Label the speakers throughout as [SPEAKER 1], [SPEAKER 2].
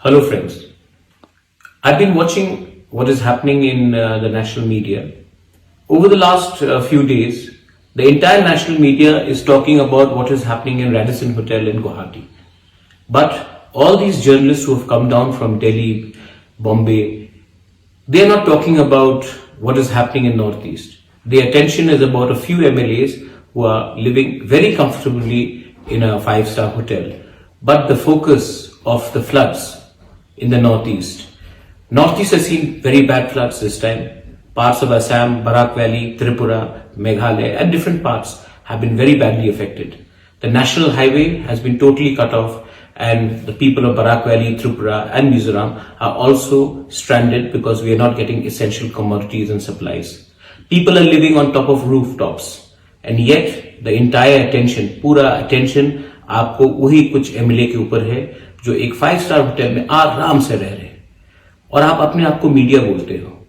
[SPEAKER 1] Hello friends, I've been watching what is happening in the national media. Over the last few days, the entire national media is talking about what is happening in Radisson Hotel in Guwahati. But all these journalists who have come down from Delhi, Bombay, they are not talking about what is happening in Northeast. Their attention is about a few MLAs who are living very comfortably in a five-star hotel. But the focus of the floods in the Northeast. Northeast has seen very bad floods this time. Parts of Assam, Barak Valley, Tripura, Meghalaya and different parts have been very badly affected. The national highway has been totally cut off and the people of Barak Valley, Tripura and Mizoram are also stranded because we are not getting essential commodities and supplies. People are living on top of rooftops and yet the entire attention, पूरा attention आपको वही कुछ MLA के ऊपर है जो एक five-star hotel में आराम से रह रहे हैं और आप अपने आप को मीडिया बोलते हो।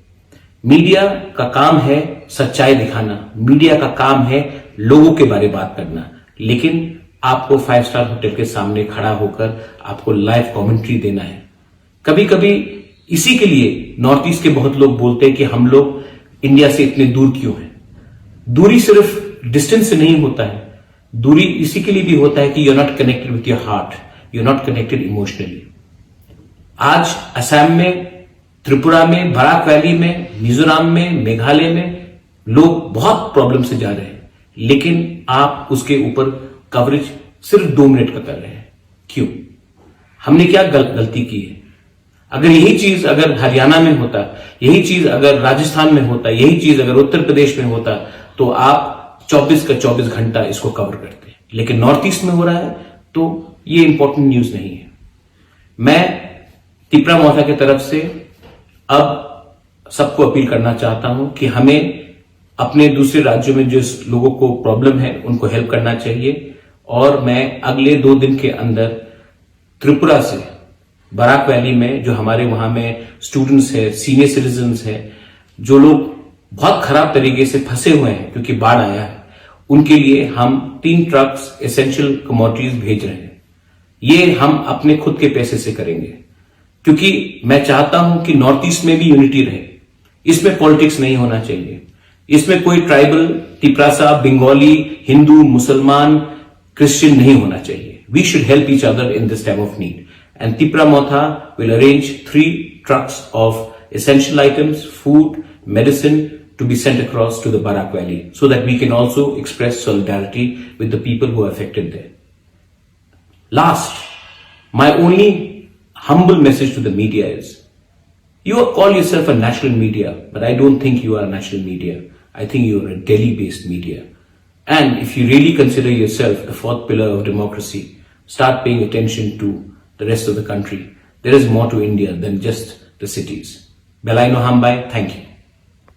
[SPEAKER 1] मीडिया का काम है सच्चाई दिखाना, मीडिया का काम है लोगों के बारे में बात करना, लेकिन आपको 5-स्टार होटल के सामने खड़ा होकर आपको लाइव कमेंट्री देना है। कभी कभी इसी के लिए नॉर्थ ईस्ट के बहुत लोग बोलते हैं कि हम लोग इंडिया से इतने दूर क्यों हैं। दूरी सिर्फ डिस्टेंस से नहीं होता है, दूरी इसी के लिए भी होता है कि you are not connected with your heart, you are not connected emotionally. आज असम में, त्रिपुरा में, बराक वैली में, मिजोरम में, मेघालय में लोग बहुत प्रॉब्लम से जा रहे हैं, लेकिन आप उसके ऊपर कवरेज सिर्फ 2 मिनट का कर रहे हैं। क्यों? हमने क्या गलती की है? अगर यही चीज अगर हरियाणा में होता, यही चीज अगर राजस्थान में होता, यही चीज अगर उत्तर प्रदेश में होता तो आप 24 का 24 घंटा इसको कवर करते। लेकिन नॉर्थ ईस्ट में हो रहा है तो ये इंपॉर्टेंट न्यूज नहीं है। मैं तिपरा मोथा की तरफ से अब सबको अपील करना चाहता हूं कि हमें अपने दूसरे राज्यों में जिस लोगों को प्रॉब्लम है उनको हेल्प करना चाहिए और मैं अगले 2 दिन के अंदर त्रिपुरा से बराक वैली में जो हमारे वहां में स्टूडेंट्स है, सीनियर सिटीजन्स है, जो लोग बहुत खराब तरीके से फंसे हुए हैं क्योंकि बाढ़ आया है, उनके लिए हम 3 ट्रक्स एसेंशियल कमोडिटीज भेज रहे हैं। ये हम अपने खुद के पैसे से करेंगे क्योंकि मैं चाहता हूं कि नॉर्थ ईस्ट में भी यूनिटी रहे। इसमें पॉलिटिक्स नहीं होना चाहिए, इसमें कोई ट्राइबल, तिपरासा, बंगाली, हिंदू, मुसलमान, क्रिश्चियन नहीं होना चाहिए। We should help each other in this time of need and Tipra Motha will arrange 3 trucks of essential items, food, medicine to be sent across to the Barak Valley so that we can also express solidarity with the people who are affected there. Last, my only humble message to the media is, you call yourself a national media, but I don't think you are a national media. I think you are a Delhi-based media. And if you really consider yourself the 4th pillar of democracy, start paying attention to the rest of the country. There is more to India than just the cities. Belai Nohambai, thank you.